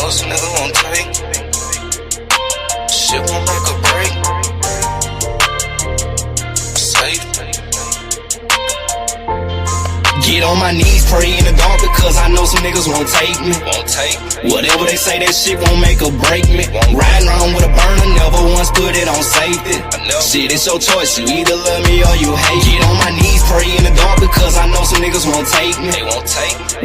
know some niggas won't take. Shit won't make a break. Safe. Get on my knees, pray in the dark because I know some niggas won't take me. Whatever they say, that shit won't make or break me. Riding around with a burner, never once put it on safety. Shit, it's your choice, you either love me or you hate. Get on my knees, pray in the dark because I know some niggas won't take me.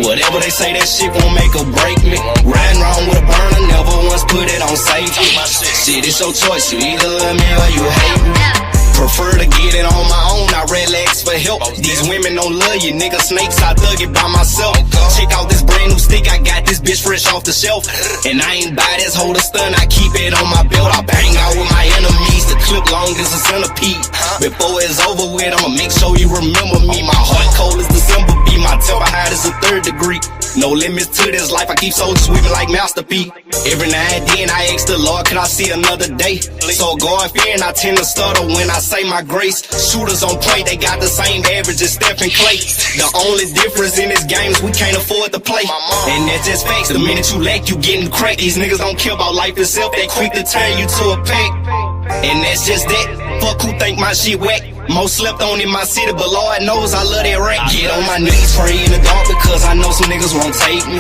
Whatever they say, that shit won't make or break me. Riding around with a burner, never once put it on safety. Shit, it's your choice, you either love me or you hate me. Prefer to get it on my own, I relax for help. These women don't love you, nigga snakes, I dug it by myself. Check out this brand new stick, I got this bitch fresh off the shelf. And I ain't buy this holder stun, I keep it on my belt. I bang out with my enemies, the clip long as a centipede. Before it's over with, I'ma make sure you remember me. My heart cold as December, be my temper hot as a 3rd degree. No limits to this life, I keep soldiers sweeping like Master P. Every now and then I ask the Lord, can I see another day? So God fearing, I tend to stutter when I say my grace. Shooters on point, they got the same average as Stephen Clay. The only difference in this game is we can't afford to play. And that's just facts, the minute you lack, you getting cracked. These niggas don't care about life itself, they quick to turn you to a pack. And that's just that, fuck who think my shit whack. Most slept on in my city, but Lord knows I love that rap. Get on my knees, pray in the dark because I know some niggas won't take me.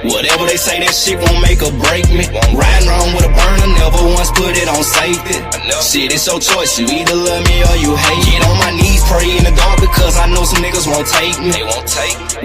Whatever they say, that shit won't make or break me. Riding around with a burner, never once put it on safety. Shit, it's your choice, you either love me or you hate. Get on my knees, pray in the dark because I know some niggas won't take me.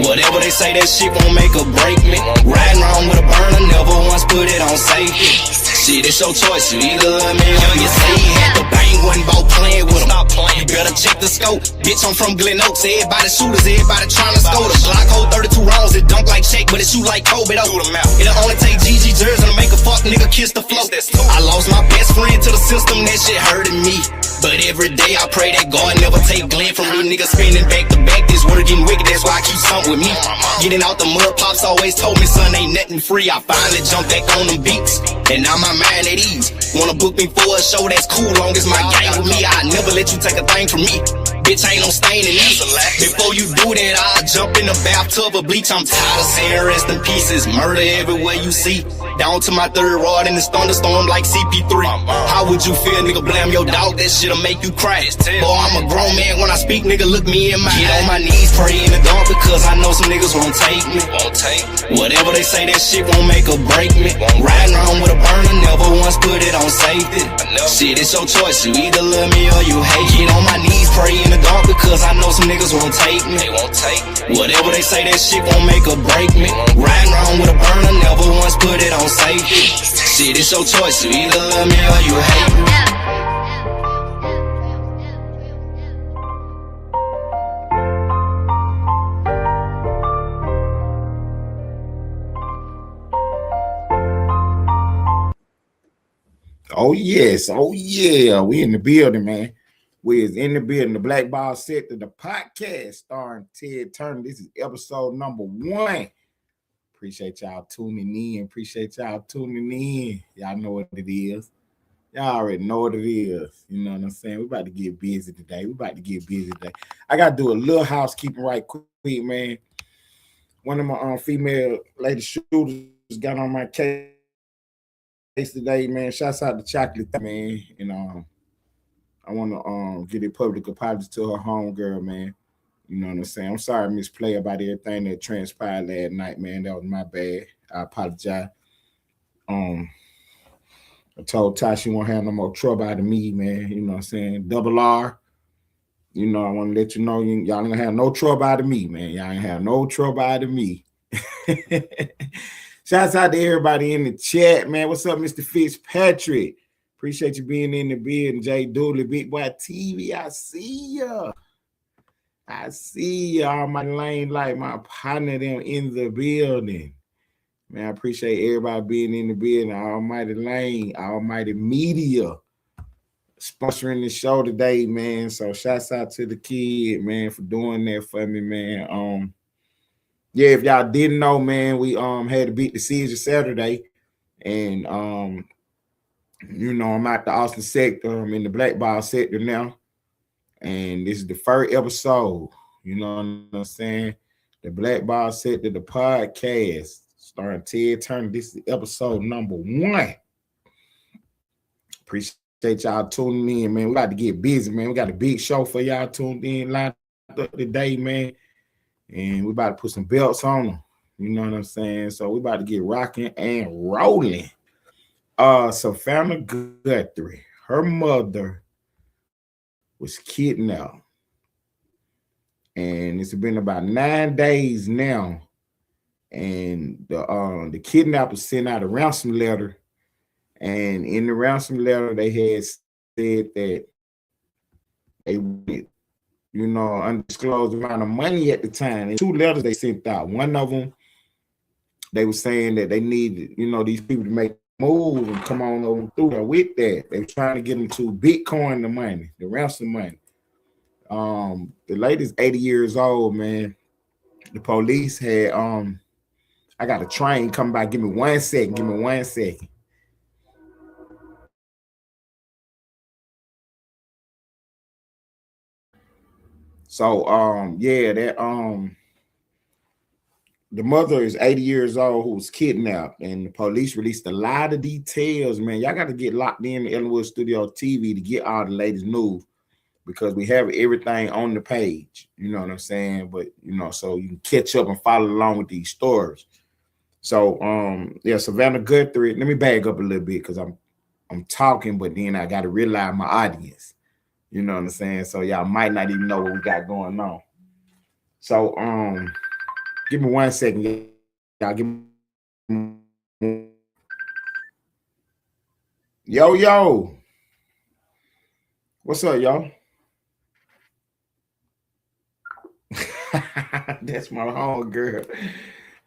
Whatever they say, that shit won't make or break me. Riding around with a burner, never once put it on safety. Shit, it's your choice, you either love me or you say you had the bang, wasn't about playing with them. You better check the scope. Bitch, I'm from Glen Oaks. Everybody shooters, everybody trying to score. The Glock hold 32 rounds. It dunk like Shaq, but it shoot like Kobe though. It'll only take GG jersey to make a fuck nigga kiss the floor. I lost my best friend to the system. That shit hurting me. But every day I pray that God never take Glenn from me. Niggas spinning back to back. This word getting wicked. That's why I keep something with me. Getting out the mud, pops always told me, son, ain't nothing free. I finally jumped back on them beats, and now my mind at ease. Wanna book me for a show? That's cool, long as my gang with me. I never let you take a thing from me. Bitch, ain't no stain in me. Before you do that, I'll jump in the bathtub of bleach. I'm tired of saying rest in pieces. Murder everywhere you see. Down to my 3rd rod in this thunderstorm like CP3. How would you feel, nigga? Blame your dog, that shit'll make you cry. Boy, I'm a grown man when I speak, nigga, look me in my eyes. Get on my knees, pray in the dark because I know some niggas won't take me. Whatever they say, that shit won't make or break me. Riding around with a burner, never once put it on safety. Shit, it's your choice, you either love me or you hate. Get on my knees, pray in the dark because I know some niggas won't take me. Whatever they say, that shit won't make or break me. Riding around with a burner, never once put it on safety. Shit, it's your choice, you either love me or you hate me. Oh yes, oh yeah, we in the building, man. We is in the building. The Black Ball Sector, the podcast starring Ted Turner. This is episode number 1. Appreciate y'all tuning in. Y'all know what it is. Y'all already know what it is. You know what I'm saying? We about to get busy today. I got to do a little housekeeping right quick, man. One of my female lady shooters got on my case today, man. Shouts out to Chocolate, man. And I want to give a public apology to her homegirl, man. You know what I'm saying? I'm sorry, Miss Play, about everything that transpired last night, man. That was my bad. I apologize. I told Ty she won't have no more trouble out of me, man. You know what I'm saying? Double R. You know, I want to let you know y'all ain't gonna have no trouble out of me, man. Y'all ain't have no trouble out of me. Shouts out to everybody in the chat, man. What's up, Mr. Fitzpatrick? Appreciate you being in the building. Jay Dooley, Big Boy TV. I see ya. All my lane like my partner them in the building. Man, I appreciate everybody being in the building. Almighty Lane, Almighty Media sponsoring the show today, man. So shouts out to the kid, man, for doing that for me, man. Yeah, if y'all didn't know, man, we had a big decision Saturday, and you know, I'm at the Austin sector. I'm in the Black Ball sector now, and this is the first episode. You know what I'm saying? The Black Ball sector, the podcast. starring Ted Turner. This is episode number 1. Appreciate y'all tuning in, man. We got to get busy, man. We got a big show for y'all tuned in lined up today, man. And we about to put some belts on them. You know what I'm saying? So we about to get rocking and rolling. Savannah Guthrie, her mother was kidnapped. And it's been about 9 days now. And the kidnapper sent out a ransom letter. And in the ransom letter, they had said that they would, undisclosed amount of money at the time. And 2 letters they sent out. One of them, they were saying that they needed, these people to make a move and come on over through there with that. They were trying to get them to Bitcoin the money, the ransom money. The lady's 80 years old, man. The police had, I got a train coming by. Give me 1 second. So, the mother is 80 years old who was kidnapped, and the police released a lot of details, man. Y'all got to get locked in the Ellenwood Studio TV to get all the latest news because we have everything on the page. You know what I'm saying? But, so you can catch up and follow along with these stories. So, Savannah Guthrie, let me back up a little bit because I'm talking, but then I got to realize my audience. You know what I'm saying? So y'all might not even know what we got going on. So, give me 1 second. Y'all give me. Yo. What's up, y'all? That's my home girl.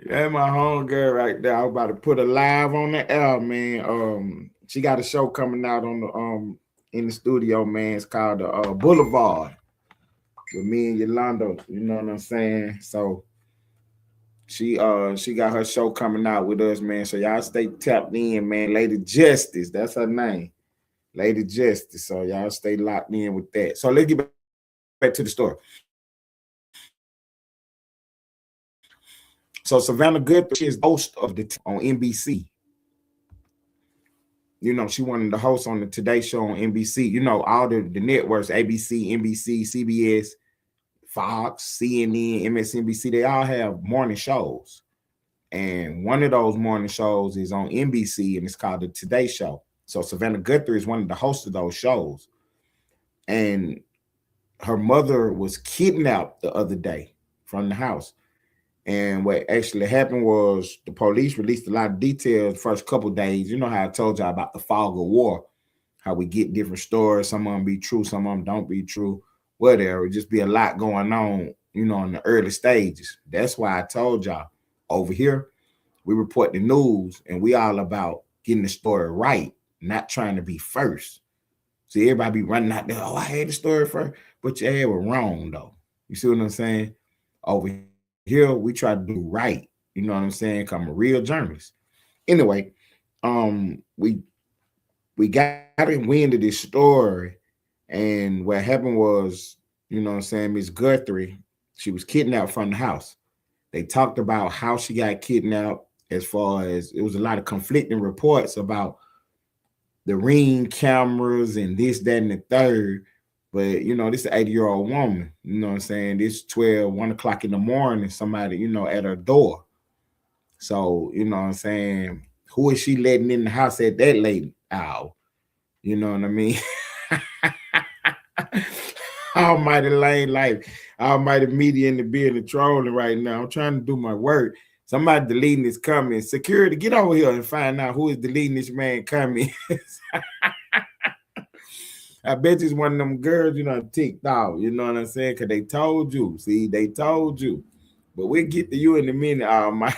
That's my home girl right there. I'm about to put her live on the air, man. She got a show coming out on the in the studio, man. It's called the Boulevard with me and Yolanda. You know what I'm saying? So she got her show coming out with us, man. So y'all stay tapped in, man. Lady Justice, that's her name. Lady Justice. So y'all stay locked in with that. So let's get back to the story. So Savannah Guthrie is host of on NBC. She wanted to host on the Today Show on NBC. All the networks, ABC, NBC, CBS, Fox, CNN, MSNBC, they all have morning shows. And one of those morning shows is on NBC, and it's called the Today Show. So Savannah Guthrie is one of the hosts of those shows. And her mother was kidnapped the other day from the house. And what actually happened was the police released a lot of details the first couple of days. You know how I told you about the fog of war, how we get different stories. Some of them be true, some of them don't be true, whatever. Just be a lot going on, in the early stages. That's why I told y'all over here, we report the news and we all about getting the story right, not trying to be first. See, everybody be running out there, oh, I had the story first, but your head was wrong, though. You see what I'm saying? Over here, we try to do right. You know what I'm saying? I'm a real journalist. Anyway, we got wind of this story, and what happened was, Miss Guthrie, she was kidnapped from the house. They talked about how she got kidnapped, as far as it was a lot of conflicting reports about the Ring cameras and this, that, and the third. But, this is an 80-year-old woman, you know what I'm saying? This 1 o'clock in the morning, somebody, at her door. So, you know what I'm saying? Who is she letting in the house at that late hour? You know what I mean? Almighty lane life. Almighty media in the building trolling right now. I'm trying to do my work. Somebody deleting this comment. Security, get over here and find out who is deleting this man comment. I bet it's one of them girls, ticked off. You know what I'm saying? Because they told you. See, they told you. But we'll get to you in a minute, Almighty.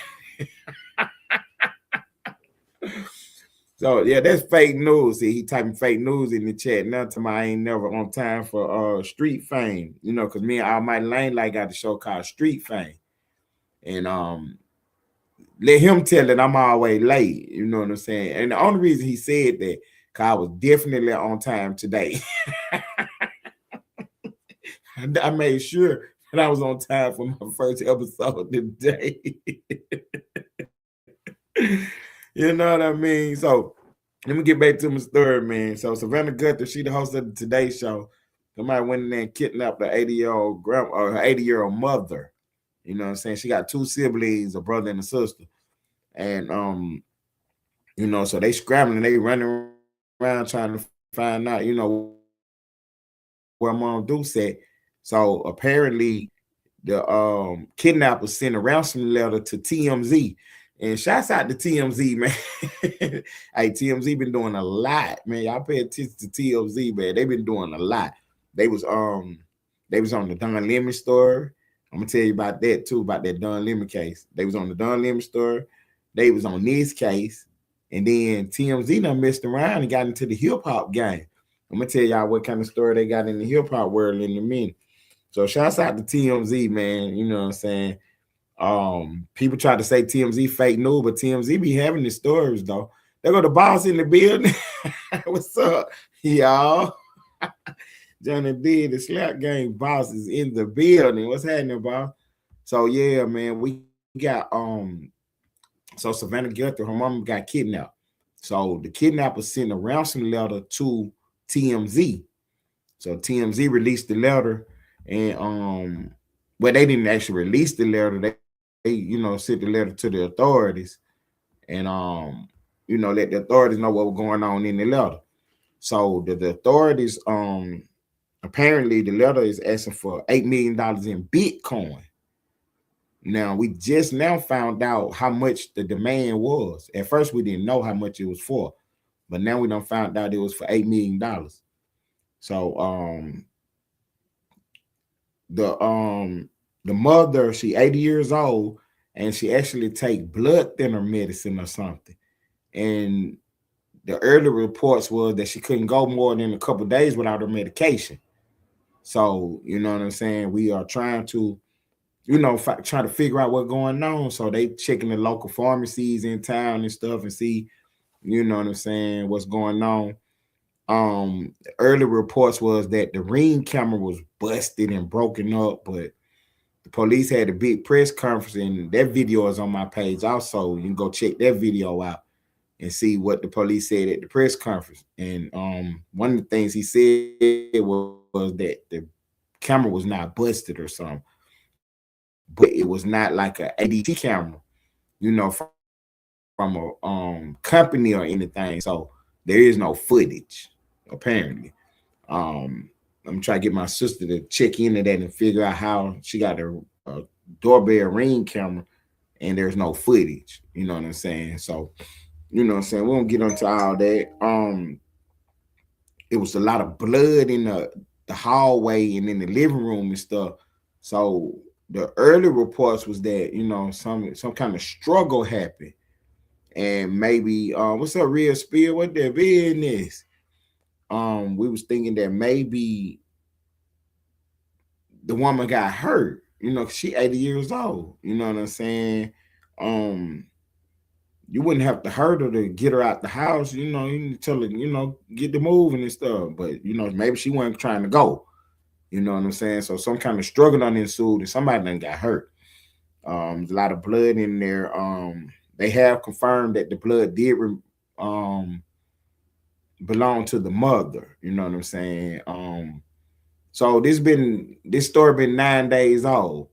So, yeah, that's fake news. See, he typing fake news in the chat. Now to my I ain't never on time for Street Fame. Because me and Almighty Lane got a show called Street Fame. And let him tell it I'm always late. You know what I'm saying? And the only reason he said that, because I was definitely on time today. I made sure that I was on time for my first episode today. You know what I mean? So let me get back to my story, man. So Savannah Guthrie, she the host of the Today Show. Somebody went in there and kidnapped her 80-year-old grandma or her 80-year-old mother. You know what I'm saying? She got two siblings, a brother and a sister. And you know, so they scrambling, they running around trying to find out, you know, where Mom Deuce at. So apparently the kidnapper sent a ransom letter to TMZ. And shouts out to TMZ, man. Hey, TMZ been doing a lot, man. Y'all pay attention to TMZ, man. They've been doing a lot. They was on the Don Lemon story. I'm gonna tell you about that too, about that Don Lemon case. They was on the Don Lemon story. They was on this case, and then TMZ done messed around and got into the hip hop game. I'm gonna tell y'all what kind of story they got in the hip hop world in a minute. So shouts out to TMZ, man. You know what I'm saying? People try to say TMZ fake news, but TMZ be having the stories though. They go the boss in the building. What's up, y'all? Johnny D, the slap gang boss is in the building. What's happening, boss? So yeah, man, we got so Savannah Guthrie, her mom got kidnapped. So the kidnapper sent a ransom letter to TMZ. So TMZ released the letter, and well, they didn't actually release the letter. They you know, sent the letter to the authorities, and you know, let the authorities know what was going on in the letter. So the authorities apparently the letter is asking for $8 million in Bitcoin. Now we just now found out how much the demand was. At first we didn't know how much it was for, but now we done found out it was for $8 million. So the mother, she 80 years old, and she actually take blood thinner medicine or something. And the early reports was that she couldn't go more than a couple days without her medication. So you know what I'm saying? We are trying to, you know, try to figure out what's going on. So they checking the local pharmacies in town and stuff and see, you know what I'm saying, what's going on. Early reports was that the Ring camera was busted and broken up, but the police had a big press conference, and that video is on my page also. You can go check that video out and see what the police said at the press conference. And one of the things he said was that the camera was not busted or something, but it was not like a ADT camera, you know, from a company or anything. So there is no footage, apparently. I'm trying to get my sister to check into that and figure out how she got a doorbell Ring camera and there's no footage. You know what I'm saying? So, you know what I'm saying? We won't get into all that. It was a lot of blood in the hallway and in the living room and stuff. So the early reports was that, you know, some kind of struggle happened. And maybe what's up, Real Spear? What their business? We was thinking that maybe the woman got hurt, you know, she 80 years old. You know what I'm saying? You wouldn't have to hurt her to get her out the house, you know, you tell her, you know, get the moving and stuff. But you know, maybe she wasn't trying to go. You know what I'm saying? So some kind of struggle done ensued and somebody done got hurt. There's a lot of blood in there. They have confirmed that the blood did belong to the mother. You know what I'm saying? So this story been 9 days old.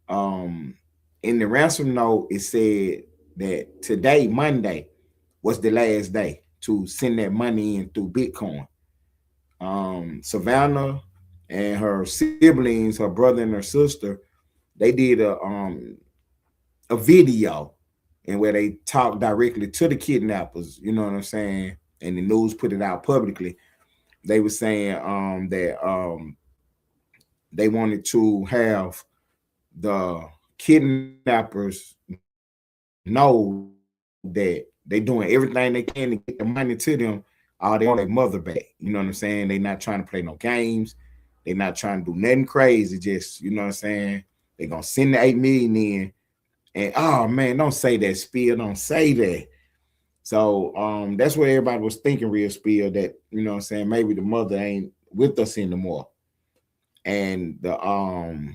In the ransom note, it said that today, Monday, was the last day to send that money in through Bitcoin. Savannah and her siblings, her brother and her sister, they did a video and where they talked directly to the kidnappers, you know what I'm saying? And the news put it out publicly. They were saying that they wanted to have the kidnappers know that they doing everything they can to get the money to them, or they want their mother back. You know what I'm saying? They not trying to play no games. They not trying to do nothing crazy. Just, you know what I'm saying? They gonna send the 8 million in. And oh man, don't say that, Spiel. Don't say that. So that's what everybody was thinking, Real Spiel, that, you know what I'm saying, maybe the mother ain't with us anymore. And the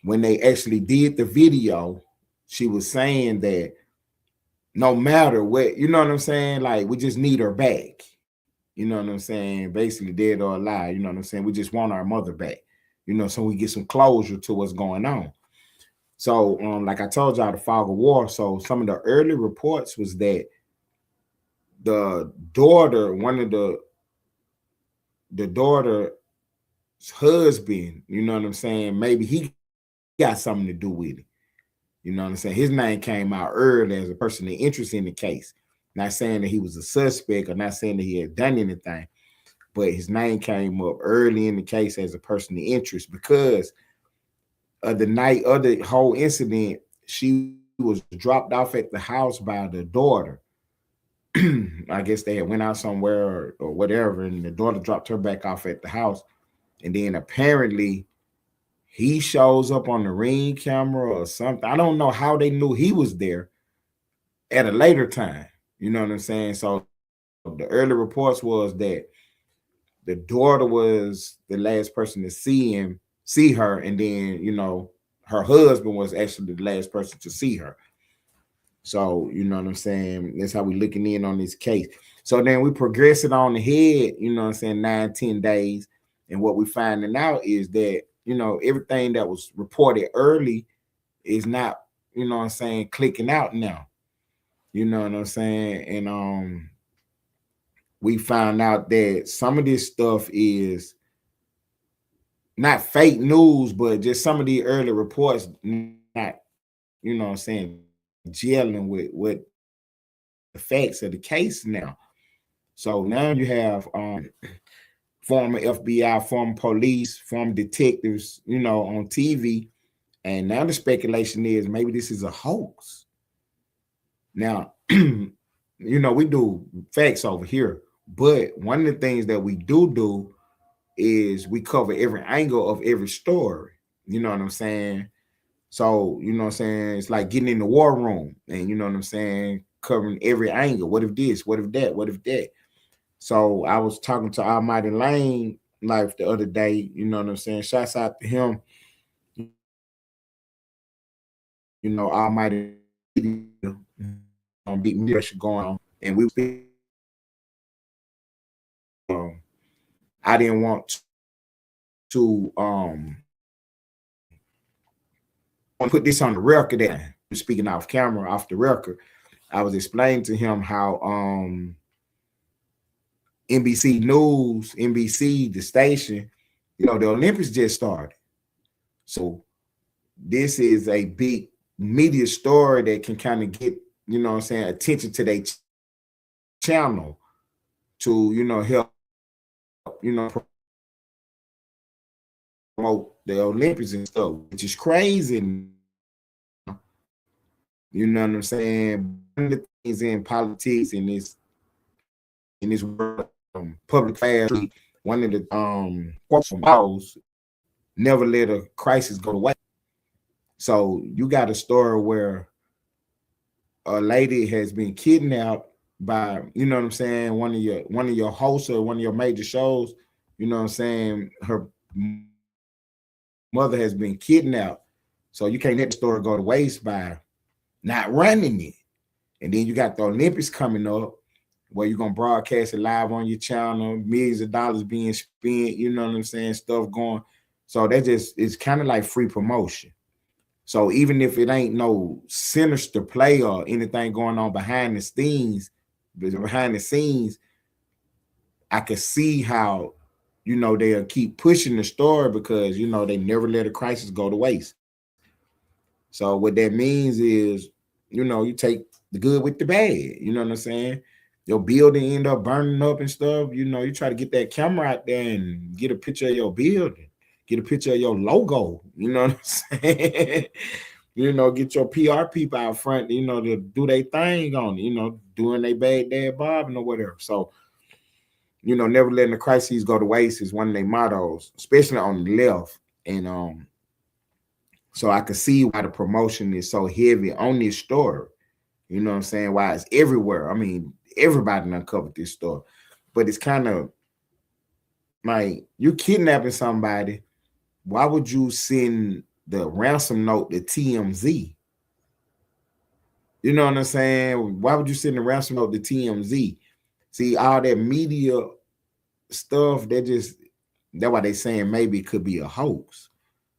when they actually did the video, she was saying that no matter what, you know what I'm saying? Like, we just need her back. You know what I'm saying? Basically, dead or alive. You know what I'm saying? We just want our mother back. You know, so we get some closure to what's going on. So, like I told y'all, the fog of war. So, some of the early reports was that the daughter, one of the daughter's husband, you know what I'm saying? Maybe he got something to do with it. You know what I'm saying? His name came out early as a person of interest in the case. Not saying that he was a suspect or not saying that he had done anything, but his name came up early in the case as a person of interest because of the night of the whole incident. She was dropped off at the house by the daughter. I guess they had went out somewhere or whatever, and the daughter dropped her back off at the house. And then apparently he shows up on the Ring camera or something. I don't know how they knew he was there at a later time. You know what I'm saying? So the early reports was that the daughter was the last person to see her, and then, you know, her husband was actually the last person to see her. So, you know what I'm saying? That's how we looking in on this case. So then we progressing on ahead, you know what I'm saying, 9-10 days. And what we finding out is that, you know, everything that was reported early is not, you know what I'm saying, clicking out now. You know what I'm saying? And we found out that some of this stuff is not fake news, but just some of the early reports not, you know what I'm saying, gelling with what the facts of the case now. So now you have former FBI, former police, former detectives, you know, on TV. And now the speculation is maybe this is a hoax. Now, you know, we do facts over here, but one of the things that we do is we cover every angle of every story. You know what I'm saying? So, you know what I'm saying? It's like getting in the war room and, you know what I'm saying, covering every angle. What if this? What if that? What if that? So I was talking to Almighty Lane Life the other day, you know what I'm saying? Shouts out to him. You know, Almighty on big media going on. And I didn't want to put this on the record that speaking off camera, off the record. I was explaining to him how NBC News, NBC, the station, you know, the Olympics just started. So this is a big media story that can kind of get, you know what I'm saying, attention to their channel to, you know, help, you know, promote the Olympics and stuff, which is crazy. You know what I'm saying? One of the things in politics in this world, public affairs, one of the quotes from Miles, never let a crisis go to waste. So you got a story where a lady has been kidnapped by, you know what I'm saying, one of your hosts or one of your major shows, you know what I'm saying, her mother has been kidnapped. So you can't let the story go to waste by not running it. And then you got the Olympics coming up where you're gonna broadcast it live on your channel, millions of dollars being spent, you know what I'm saying, stuff going. So that just it's kind of like free promotion. So even if it ain't no sinister play or anything going on behind the scenes, I can see how, you know, they'll keep pushing the story because, you know, they never let a crisis go to waste. So what that means is, you know, you take the good with the bad. You know what I'm saying? Your building end up burning up and stuff. You know, you try to get that camera out there and get a picture of your building, get a picture of your logo. You know what I'm saying? You know, get your PR people out front, you know, to do their thing on it, you know, doing their bad dad bobbing or whatever. So, you know, never letting the crises go to waste is one of their mottos, especially on the left. And so I could see why the promotion is so heavy on this story. You know what I'm saying? Why it's everywhere. I mean, everybody uncovered this story. But it's kind of like you kidnapping somebody. Why would you send the ransom note to TMZ? You know what I'm saying? Why would you send a ransom note to TMZ? See, all that media stuff, that's why they saying maybe it could be a hoax.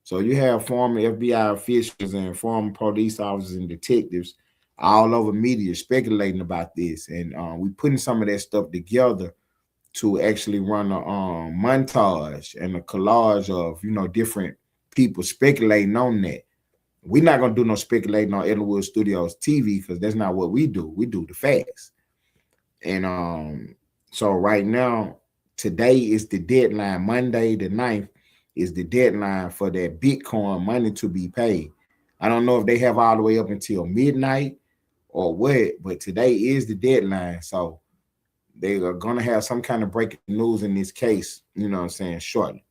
So you have former FBI officials and former police officers and detectives all over media speculating about this, and we putting some of that stuff together to actually run a montage and a collage of different people speculating on that. We're not gonna do no speculating on Ellenwood Studios TV because that's not what we do. We do the facts. And so right now, today is the deadline. Monday the 9th is the deadline for that Bitcoin money to be paid. I don't know if they have all the way up until midnight or what, but today is the deadline. So they are gonna have some kind of breaking news in this case, you know what I'm saying, shortly.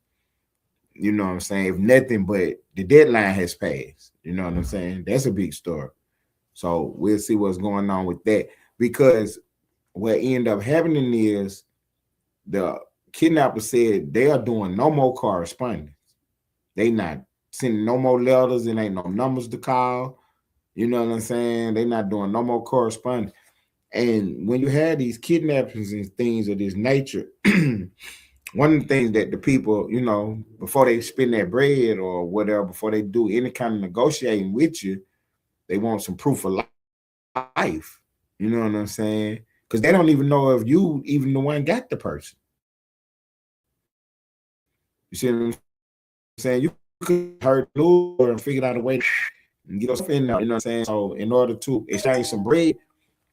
You know what I'm saying? If nothing but the deadline has passed, you know what I'm saying? That's a big story. So we'll see what's going on with that. Because what ended up happening is the kidnapper said they are doing no more correspondence. They not sending no more letters, and ain't no numbers to call. You know what I'm saying? They not doing no more correspondence. And when you have these kidnappings and things of this nature, one of the things that the people, before they spend their bread or whatever, before they do any kind of negotiating with you, they want some proof of life. You know what I'm saying? Because they don't even know if you even the one got the person. You see what I'm saying? You could hurt lure and figure out a way and get yourself in there. You know what I'm saying? So in order to exchange some bread,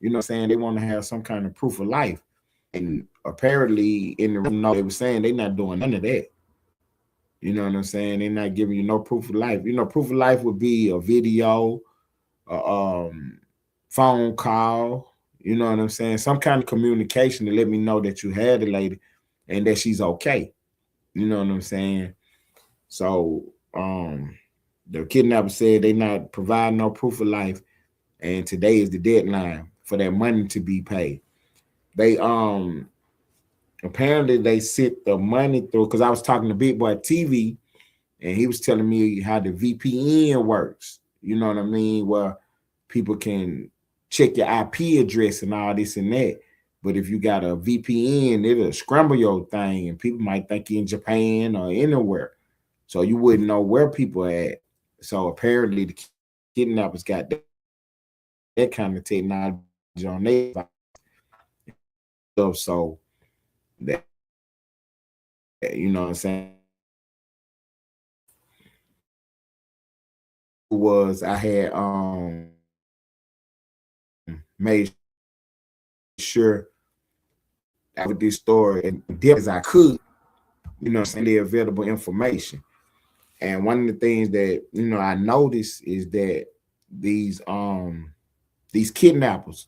you know what I'm saying, they want to have some kind of proof of life. And apparently in the note they were saying they're not doing none of that. You know what I'm saying? They're not giving you no proof of life. Proof of life would be a video, a phone call, you know what I'm saying? Some kind of communication to let me know that you had the lady and that she's okay. You know what I'm saying? So the kidnapper said they not providing no proof of life, and today is the deadline for that money to be paid. They apparently they sent the money through, because I was talking to Big Boy TV and he was telling me how the VPN works. You know what I mean? Where people can check your IP address and all this and that. But if you got a VPN, it'll scramble your thing, and people might think you're in Japan or anywhere. So you wouldn't know where people are at. So apparently the kidnappers got that kind of technology on their stuff. So that, you know what I'm saying? Was I had made sure with this story and depth as I could, the available information. And one of the things that I noticed is that these kidnappers,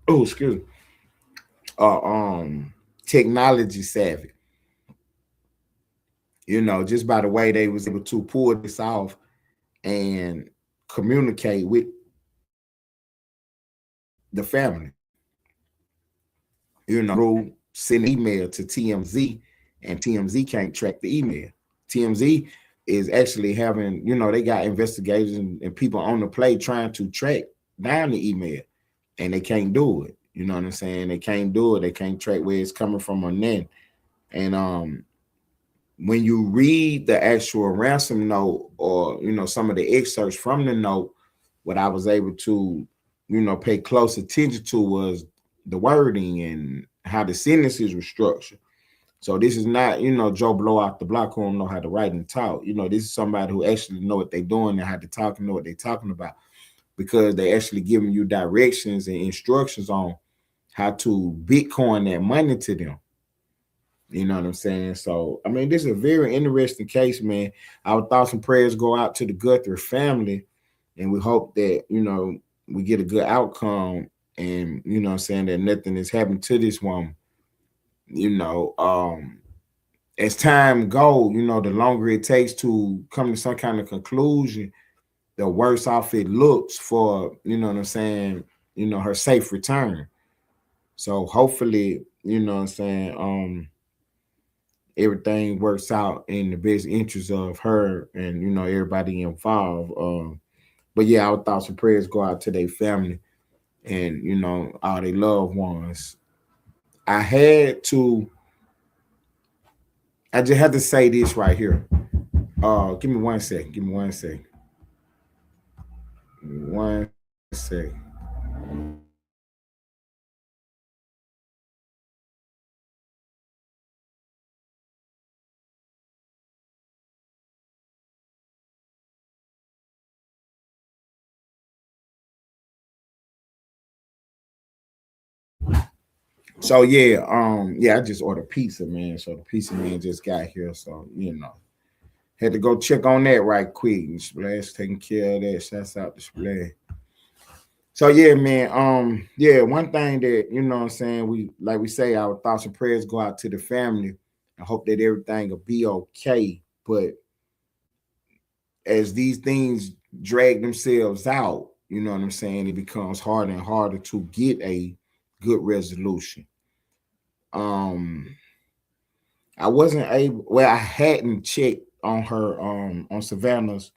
oh excuse me, are technology savvy. Just by the way they was able to pull this off and communicate with the family. Through send email to TMZ, and TMZ can't track the email. TMZ is actually having, they got investigators and people on the play trying to track down the email, and they can't do it. You know what I'm saying? They can't do it. They can't track where it's coming from or then. And when you read the actual ransom note, or some of the excerpts from the note, what I was able to pay close attention to was the wording and how the sentences were structured. So this is not, Joe Blow out the block who don't know how to write and talk. This is somebody who actually know what they're doing and how to talk and know what they're talking about, because they actually giving you directions and instructions on how to Bitcoin that money to them. You know what I'm saying? So, I mean, this is a very interesting case, man. Our thoughts and prayers go out to the Guthrie family, and we hope that, we get a good outcome, and, what I'm saying, that nothing has happened to this woman. As time go, the longer it takes to come to some kind of conclusion, the worse off it looks for, what I'm saying, her safe return. So hopefully, what I'm saying, everything works out in the best interest of her and, everybody involved. But yeah, our thoughts and prayers go out to their family and all their loved ones. I just had to say this right here. Give me 1 second. Give me 1 second. 1 second. So yeah, I just ordered pizza, man. So the pizza man just got here. So had to go check on that right quick. And Splash taking care of that. Shouts out to Splash. So yeah, man. Yeah, one thing that what I'm saying, we say, our thoughts and prayers go out to the family. I hope that everything will be okay. But as these things drag themselves out, you know what I'm saying, it becomes harder and harder to get a good resolution. I wasn't able, well, I hadn't checked on her on Savannah's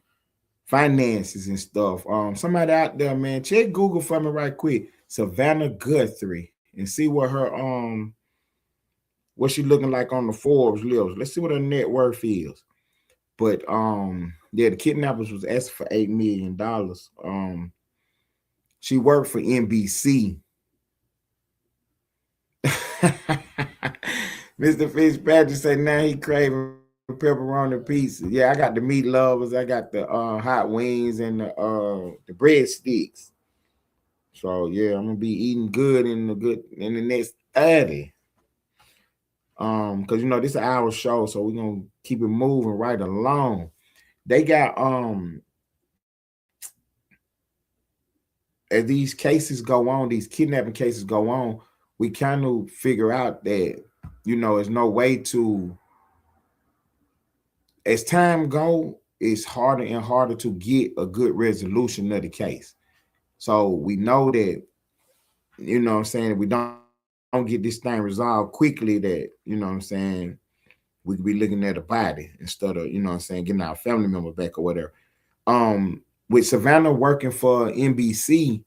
finances and stuff. Somebody out there, man, check Google for me right quick. Savannah Guthrie, and see what she looking like on the Forbes list. Let's see what her net worth is. But yeah, the kidnappers was asking for $8 million. She worked for NBC. Mr. Fitzpatrick said now he craving pepperoni pizza. Yeah, I got the meat lovers, I got the hot wings and the breadsticks. So yeah, I'm gonna be eating good in the next 30. Because this is an hour show, so we're gonna keep it moving right along. They got as these cases go on, these kidnapping cases go on, we kind of figure out that there's no way to, as time go, it's harder and harder to get a good resolution of the case. So we know that, what I'm saying, if we don't get this thing resolved quickly, that, what I'm saying, we could be looking at a body instead of, what I'm saying, getting our family member back or whatever. With Savannah working for NBC,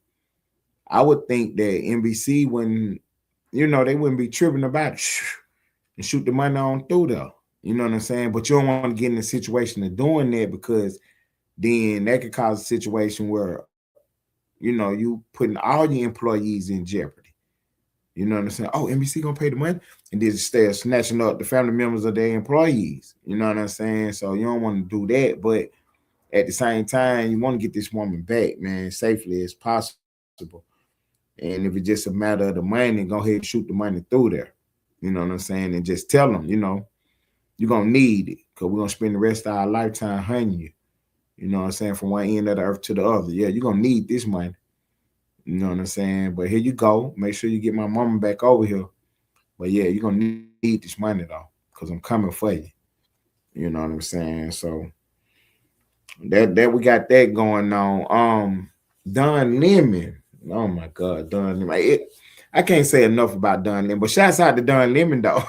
I would think that NBC wouldn't, they wouldn't be tripping about it and shoot the money on through there. You know what I'm saying? But you don't want to get in a situation of doing that, because then that could cause a situation where, you putting all your employees in jeopardy. You know what I'm saying? Oh, NBC gonna pay the money, and then start snatching up the family members of their employees. You know what I'm saying? So you don't want to do that, but at the same time, you want to get this woman back, man, safely as possible. And if it's just a matter of the money, go ahead and shoot the money through there. You know what I'm saying? And just tell them, you're going to need it, because we're going to spend the rest of our lifetime hunting you. You know what I'm saying? From one end of the earth to the other. Yeah, you're going to need this money. You know what I'm saying? But here you go. Make sure you get my mama back over here. But yeah, you're going to need this money, though, because I'm coming for you. You know what I'm saying? So that we got that going on. Don Lemon. Oh, my God, Don Lemon. I can't say enough about Don Lemon, but shouts out to Don Lemon, though.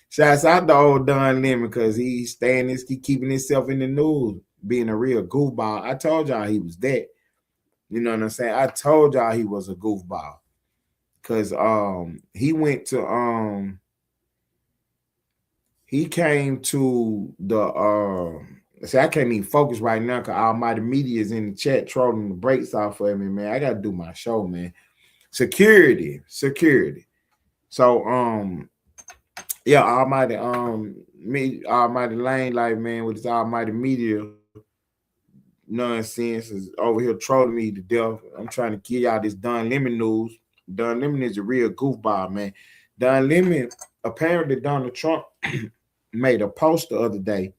Shouts out to old Don Lemon, because he's keeping himself in the news, being a real goofball. I told y'all he was that. You know what I'm saying? I told y'all he was a goofball, because he went to he came to the see, I can't even focus right now because Almighty Media is in the chat trolling the brakes off of me, man. I gotta do my show, man. Security. So yeah, Almighty Almighty Lane, like, man, with this Almighty Media nonsense is over here trolling me to death. I'm trying to give y'all this Don Lemon news. Don Lemon is a real goofball, man. Don Lemon, apparently Donald Trump made a post the other day,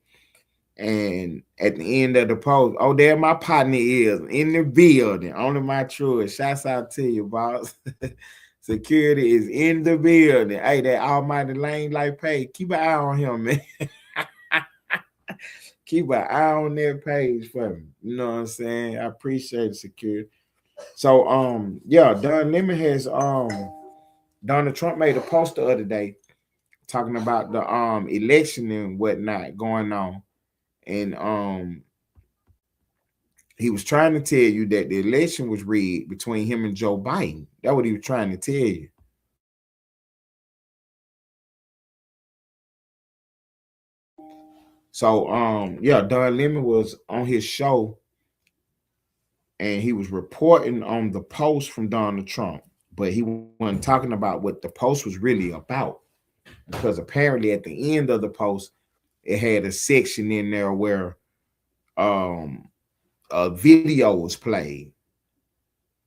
and at the end of the post, oh, there my partner is in the building, only my truest. Shouts out to you, boss. Security is in the building. Hey, that Almighty Lane like page, keep an eye on him, man. Keep an eye on that page for me. You know what I'm saying? I appreciate it, security. So yeah, Don Lemon has Donald Trump made a post the other day talking about the election and whatnot going on. And He was trying to tell you that the election was rigged between him and Joe Biden. That's what he was trying to tell you. So, yeah, Don Lemon was on his show and he was reporting on the post from Donald Trump, but he wasn't talking about what the post was really about, because apparently at the end of the post, it had a section in there where a video was played.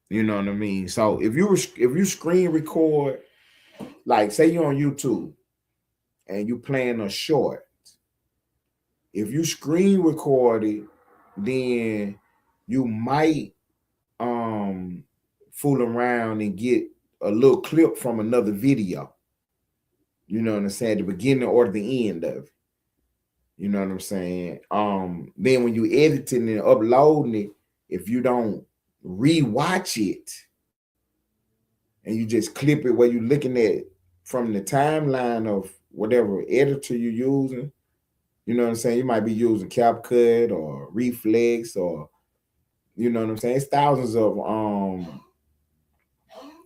You know what I mean? So if you screen record, like say you're on YouTube and you playing a short, if you screen record it, then you might fool around and get a little clip from another video. You know what I'm saying? The beginning or the end of it. You know what I'm saying? Then when you editing and uploading it, if you don't rewatch it and you just clip it where you're looking at from the timeline of whatever editor you're using, you know what I'm saying? You might be using CapCut or Reflex or, you know what I'm saying? It's thousands of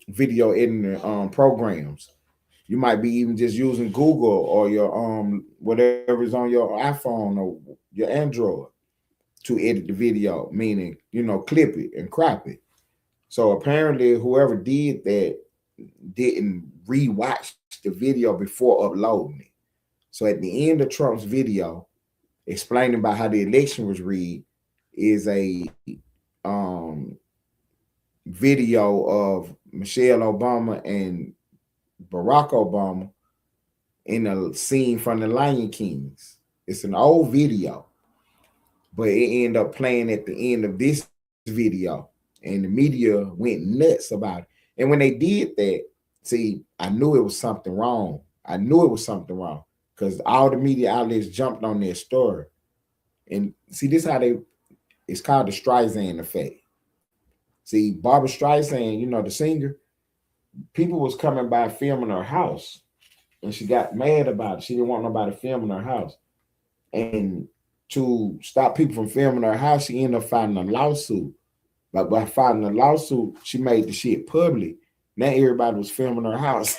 video editing programs. You might be even just using Google or your whatever is on your iPhone or your Android to edit the video, meaning, you know, clip it and crop it. So apparently whoever did that didn't rewatch the video before uploading it. So at the end of Trump's video explaining about how the election was rigged is a video of Michelle Obama and Barack Obama in a scene from The Lion Kings. It's an old video, but it ended up playing at the end of this video, and the media went nuts about it. And when they did that, see, I knew it was something wrong. I knew it was something wrong because all the media outlets jumped on their story. And see, this is how it's called the Streisand effect. See, Barbra Streisand, you know, the singer, people was coming by filming her house, and she got mad about it. She didn't want nobody filming her house. And to stop people from filming her house, she ended up filing a lawsuit. But by filing a lawsuit, she made the shit public. Now everybody was filming her house.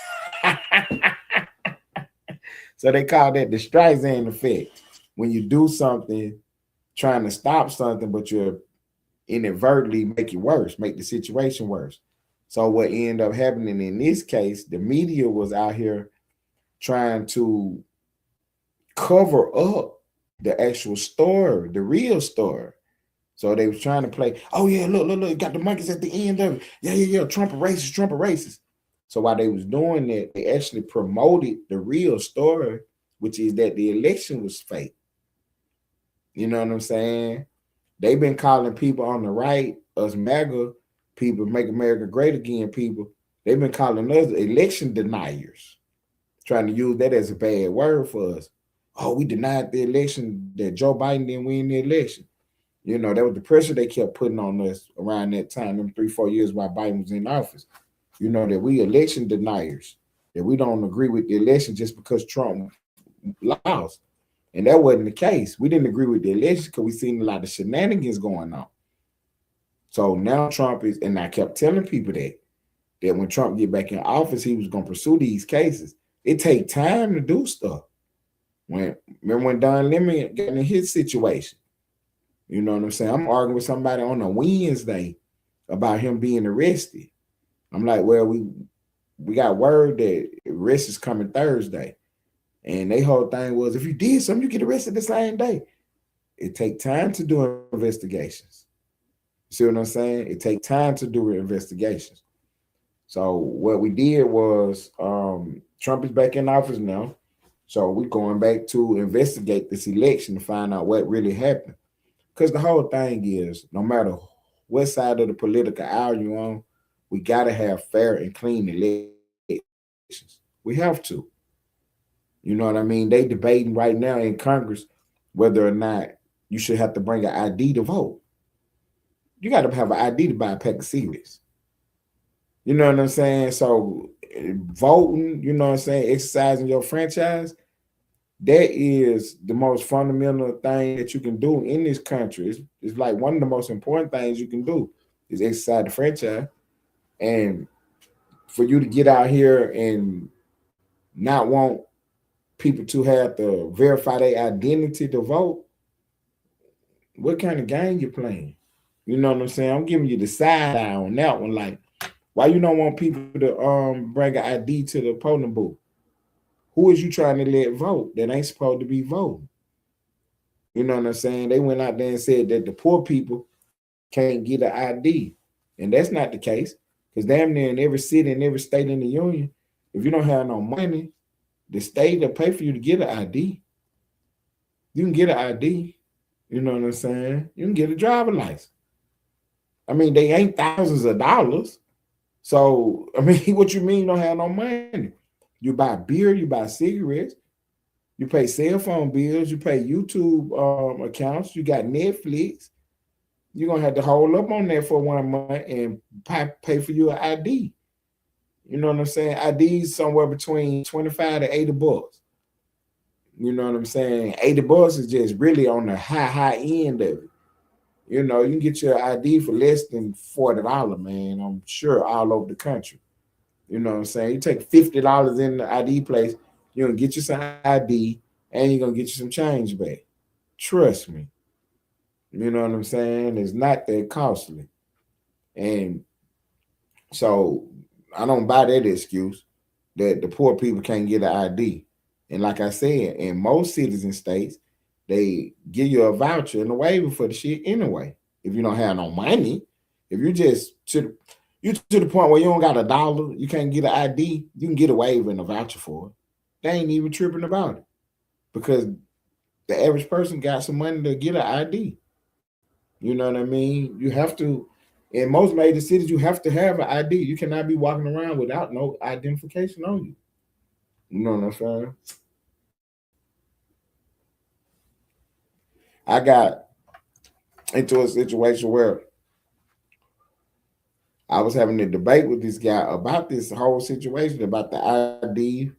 So they call that the Streisand effect. When you do something, trying to stop something, but you're inadvertently make it worse, make the situation worse. So what ended up happening in this case, the media was out here trying to cover up the actual story, the real story. So they was trying to play, oh yeah, look, got the monkeys at the end of it. Yeah, Trump a racist. So while they was doing that, they actually promoted the real story, which is that the election was fake. You know what I'm saying? They've been calling people on the right, us MAGA people, Make America Great Again people, they've been calling us election deniers, trying to use that as a bad word for us. Oh, we denied the election, that Joe Biden didn't win the election. You know, that was the pressure they kept putting on us around that time, them 3-4 years while Biden was in office. You know, that we election deniers, that we don't agree with the election just because Trump lost. And that wasn't the case. We didn't agree with the election because we seen a lot of shenanigans going on. So now Trump is, and I kept telling people that when Trump get back in office, he was going to pursue these cases. It take time to do stuff. Remember when Don Lemon got in his situation? You know what I'm saying? I'm arguing with somebody on a Wednesday about him being arrested. I'm like, well, we got word that arrest is coming Thursday. And their whole thing was, if you did something, you get arrested the same day. It take time to do investigations. See what I'm saying? It take time to do investigations. So what we did was, Trump is back in office now. So we're going back to investigate this election to find out what really happened. Because the whole thing is, no matter what side of the political aisle you're on, we got to have fair and clean elections. We have to. You know what I mean? They debating right now in Congress whether or not you should have to bring an ID to vote. You got to have an ID to buy a pack of cigarettes. You know what I'm saying? So voting, you know what I'm saying, exercising your franchise, that is the most fundamental thing that you can do in this country. It's like one of the most important things you can do is exercise the franchise. And for you to get out here and not want people to have to verify their identity to vote, what kind of game you playing? You know what I'm saying? I'm giving you the side eye on that one. Like, why you don't want people to bring an ID to the polling booth? Who is you trying to let vote that ain't supposed to be voting? You know what I'm saying? They went out there and said that the poor people can't get an ID. And that's not the case. Because damn near in every city and every state in the union, if you don't have no money, the state will pay for you to get an ID. You can get an ID. You know what I'm saying? You can get a driver license. I mean, they ain't thousands of dollars. So, I mean, what you mean you don't have no money? You buy beer, you buy cigarettes, you pay cell phone bills, you pay YouTube accounts, you got Netflix. You're going to have to hold up on that for 1 month and pay for your ID. You know what I'm saying? ID is somewhere between 25 to 80 bucks. You know what I'm saying? 80 bucks is just really on the high end of it. You know, you can get your ID for less than $40, man. I'm sure all over the country. You know what I'm saying? You take $50 in the ID place, you're going to get you some ID and you're going to get you some change back. Trust me. You know what I'm saying? It's not that costly. And so I don't buy that excuse that the poor people can't get an ID. And like I said, in most cities and states, they give you a voucher and a waiver for the shit anyway. If you don't have no money, if you just to the point where you don't got $1, you can't get an ID, you can get a waiver and a voucher for it. They ain't even tripping about it because the average person got some money to get an ID. You know what I mean? You have to, in most major cities, you have to have an ID. You cannot be walking around without no identification on you. You know what I'm saying? I got into a situation where I was having a debate with this guy about this whole situation, about the ID,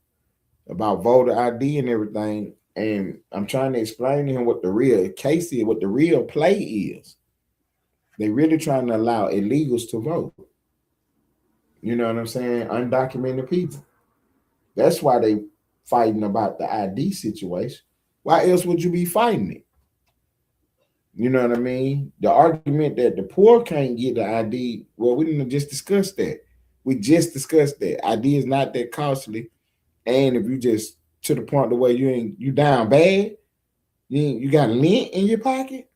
about voter ID and everything. And I'm trying to explain to him what the real case is, what the real play is. They really trying to allow illegals to vote. You know what I'm saying? Undocumented people. That's why they fighting about the ID situation. Why else would you be fighting it? You know what I mean? The argument that the poor can't get the ID, well, we didn't just discuss that. We just discussed that. ID is not that costly. And if you just to the point the way you down bad, you got lint in your pocket,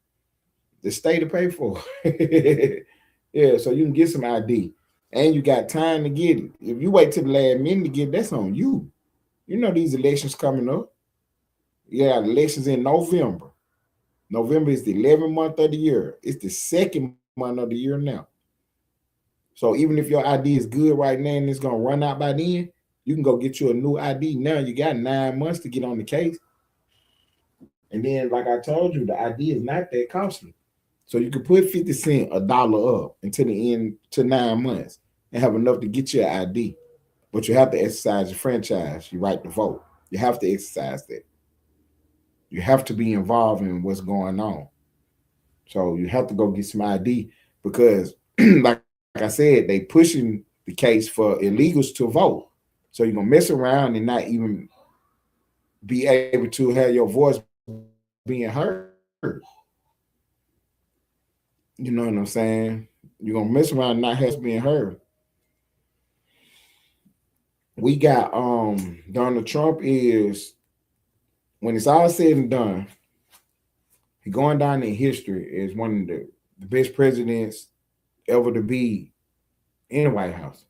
the state to pay for it. Yeah, so you can get some ID. And you got time to get it. If you wait till the last minute to get it, that's on you. You know these elections coming up. You got elections in November. November is the 11th month of the year. It's the second month of the year now. So even if your ID is good right now and it's going to run out by then, you can go get you a new ID. Now you got 9 months to get on the case. And then, like I told you, the ID is not that costly. So you can put 50 cents, $1 up until the end to 9 months and have enough to get your ID. But you have to exercise your franchise, your right to vote. You have to exercise that. You have to be involved in what's going on. So you have to go get some ID because, like I said, they pushing the case for illegals to vote. So you're going to mess around and not even be able to have your voice being heard. You know what I'm saying? You're going to mess around and not have it being heard. We got Donald Trump is, when it's all said and done, he's going down in history as one of the best presidents ever to be in the White House.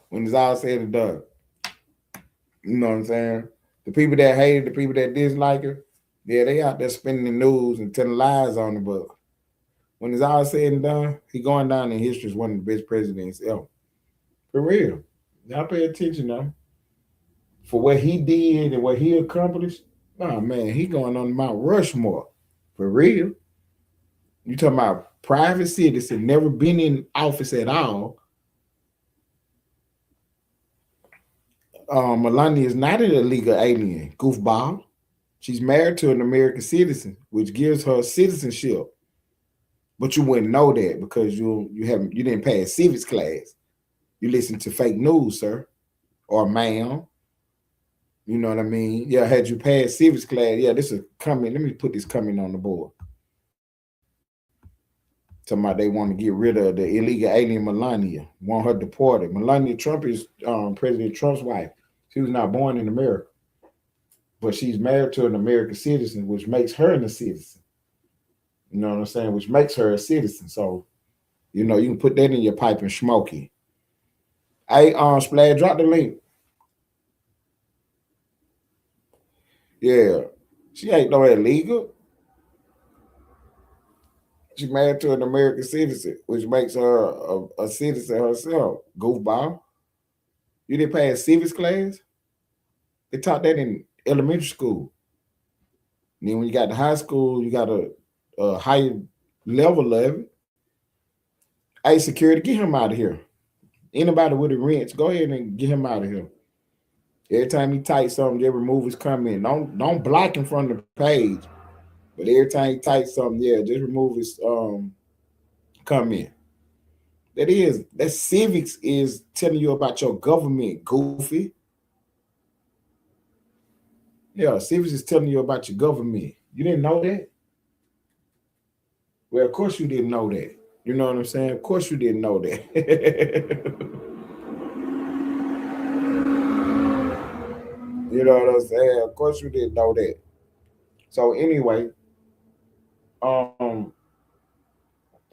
When it's all said and done. You know what I'm saying? The people that hate it, the people that dislike her, yeah, they out there spinning the news and telling lies on the book. When it's all said and done, he's going down in history as one of the best presidents ever. For real. Y'all pay attention now. For what he did and what he accomplished, oh man, he going on Mount Rushmore. For real. You talking about private citizen, never been in office at all. Melania is not an illegal alien, goofball. She's married to an American citizen, which gives her citizenship. But you wouldn't know that because you didn't pass civics class. You listen to fake news, sir, or ma'am. You know what I mean? Yeah, had you passed civics class, yeah, this is coming. Let me put this coming on the board. Talking about they want to get rid of the illegal alien Melania, want her deported. Melania Trump is President Trump's wife. She was not born in America, but she's married to an American citizen, which makes her a citizen. You know what I'm saying? Which makes her a citizen. So, you know, you can put that in your pipe and smoke it. Hey, Splash, drop the link. Yeah, she ain't no illegal. She married to an American citizen, which makes her a citizen herself. Goofball. You didn't pass civics class? They taught that in elementary school. And then when you got to high school, you got a higher level of it. Hey, security, get him out of here. Anybody with a wrench, go ahead and get him out of here. Every time he types something, they remove his comment. Don't block him from the page. But every time he types something, yeah, just remove his comment. That civics is telling you about your government, goofy. Yeah, civics is telling you about your government. You didn't know that? Well, of course you didn't know that. You know what I'm saying? Of course you didn't know that. You know what I'm saying? Of course you didn't know that. So anyway,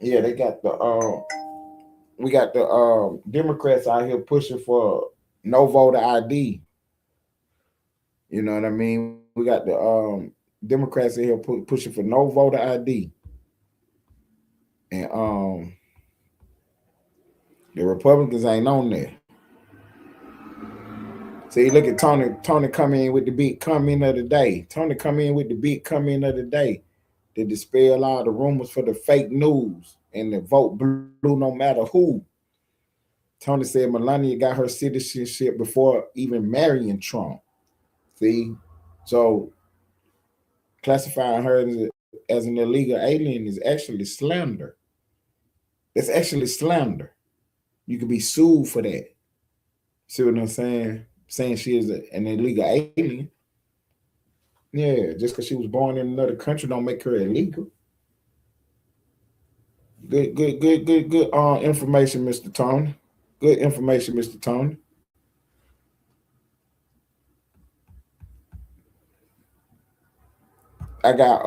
yeah, they got the we got the Democrats out here pushing for no voter ID. You know what I mean? We got the Democrats in here pushing for no voter ID. And the Republicans ain't on there. See, look at Tony. Tony come in with the big comment of the day. Tony come in with the big comment of the day to dispel all the rumors for the fake news and the vote blue no matter who. Tony said Melania got her citizenship before even marrying Trump. See? So classifying her as an illegal alien is actually slander. That's actually slander. You can be sued for that. See what I'm saying? Saying she is an illegal alien. Yeah, just because she was born in another country don't make her illegal. Good information, Mr. Tony. Good information, Mr. Tony. I got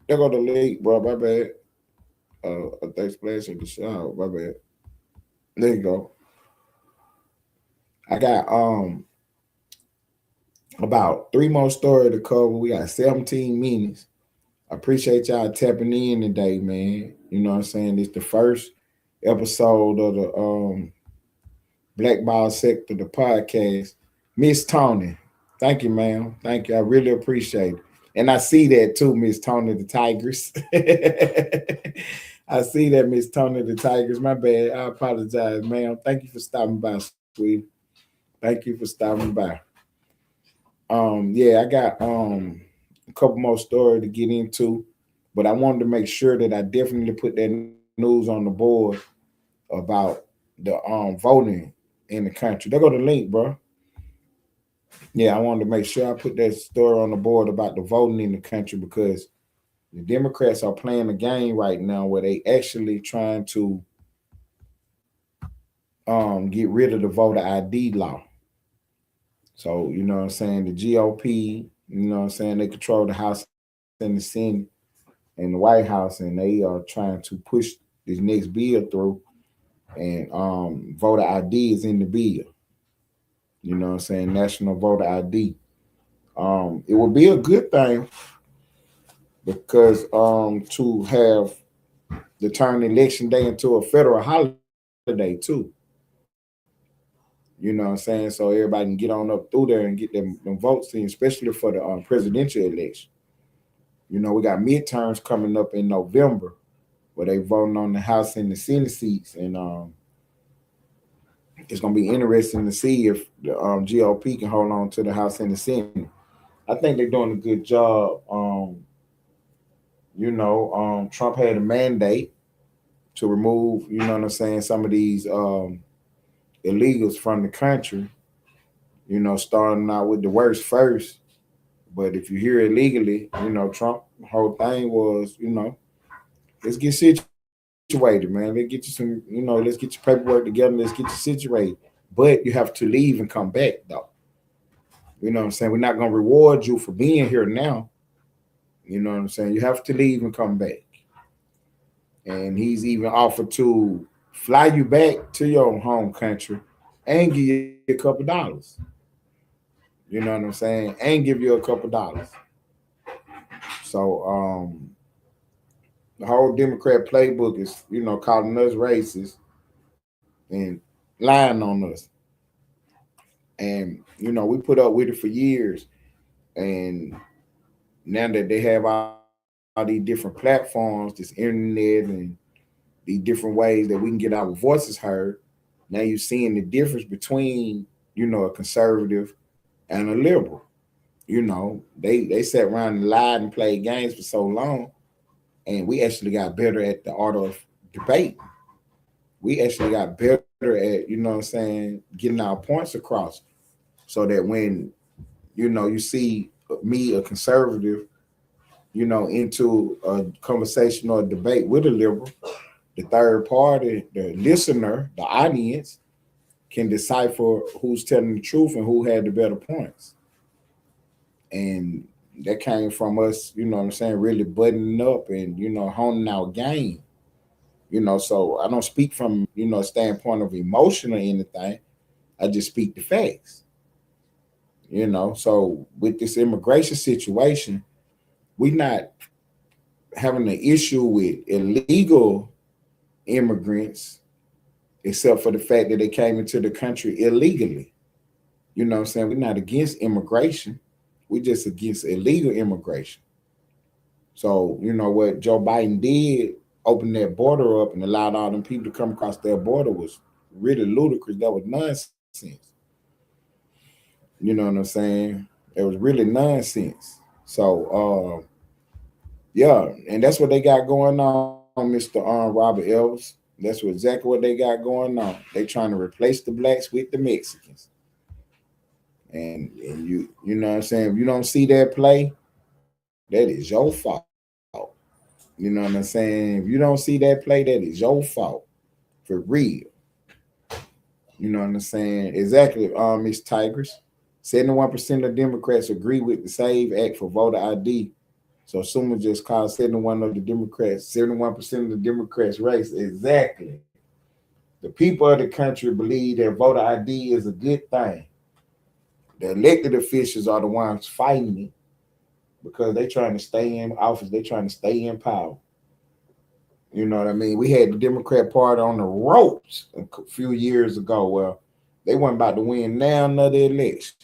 there go the league, bro. My bad. I think Splash in the shower. My bad. There you go. I got about 3 more stories to cover. We got 17 minutes. I appreciate y'all tapping in today, man. You know what I'm saying? It's the first episode of the Blackball Sector, the podcast. Miss Tony, thank you, ma'am. Thank you. I really appreciate it. And I see that too, Miss Tony the Tigers. I see that, Miss Tony the Tigers. My bad. I apologize, ma'am. Thank you for stopping by, sweetie. Thank you for stopping by. Yeah, I got a couple more stories to get into, but I wanted to make sure that I definitely put that news on the board about the voting in the country. There go the link, bro. Yeah, I wanted to make sure I put that story on the board about the voting in the country because the Democrats are playing a game right now where they actually trying to get rid of the voter ID law. So, you know what I'm saying? The GOP, you know what I'm saying? They control the House and the Senate and the White House, and they are trying to push this next bill through. And voter ID is in the bill. You know what I'm saying? National voter ID. It would be a good thing because to have the turn election day into a federal holiday too. You know what I'm saying? So everybody can get on up through there and get them votes in, especially for the presidential election. You know, we got midterms coming up in November where they voting on the House and the Senate seats. And it's going to be interesting to see if the GOP can hold on to the House and the Senate. I think they're doing a good job. Trump had a mandate to remove, you know what I'm saying, some of these illegals from the country, starting out with the worst first. But if you're here illegally, Trump whole thing was, let's get situated, man. Let's get you some, let's get your paperwork together. Let's get you situated. But you have to leave and come back, though. You know what I'm saying? We're not going to reward you for being here now. You know what I'm saying? You have to leave and come back. And he's even offered to fly you back to your home country and give you a couple dollars. You know what I'm saying? And give you a couple dollars. So the whole Democrat playbook is, calling us racist and lying on us. And, we put up with it for years. And now that they have all these different platforms, this internet and these different ways that we can get our voices heard, now you're seeing the difference between, a conservative and a liberal. They sat around and lied and played games for so long, and we actually got better at the art of debate. We actually got better at, getting our points across, so that when, you see me, a conservative, into a conversation or a debate with a liberal, the third party, the listener, the audience, can decipher who's telling the truth and who had the better points. And that came from us, really buttoning up and, honing our game. So I don't speak from, a standpoint of emotion or anything. I just speak the facts. So with this immigration situation, we're not having an issue with illegal immigrants, except for the fact that they came into the country illegally. You know what I'm saying? We're not against immigration. We're just against illegal immigration. So, what Joe Biden did, open that border up and allowed all them people to come across their border, was really ludicrous. That was nonsense. You know what I'm saying? It was really nonsense. So, and that's what they got going on, Mr. Robert Elvis. That's exactly what they got going on. They trying to replace the blacks with the Mexicans. And you know what I'm saying? If you don't see that play, that is your fault. You know what I'm saying? If you don't see that play, that is your fault. For real. You know what I'm saying? Exactly, Miss Tigress. 71% of Democrats agree with the SAVE Act for voter ID. So Summa just called 71% of the Democrats race. Exactly. The people of the country believe that voter ID is a good thing. The elected officials are the ones fighting it because they're trying to stay in office. They're trying to stay in power. You know what I mean? We had the Democrat Party on the ropes a few years ago. Well, they weren't about to win now another election.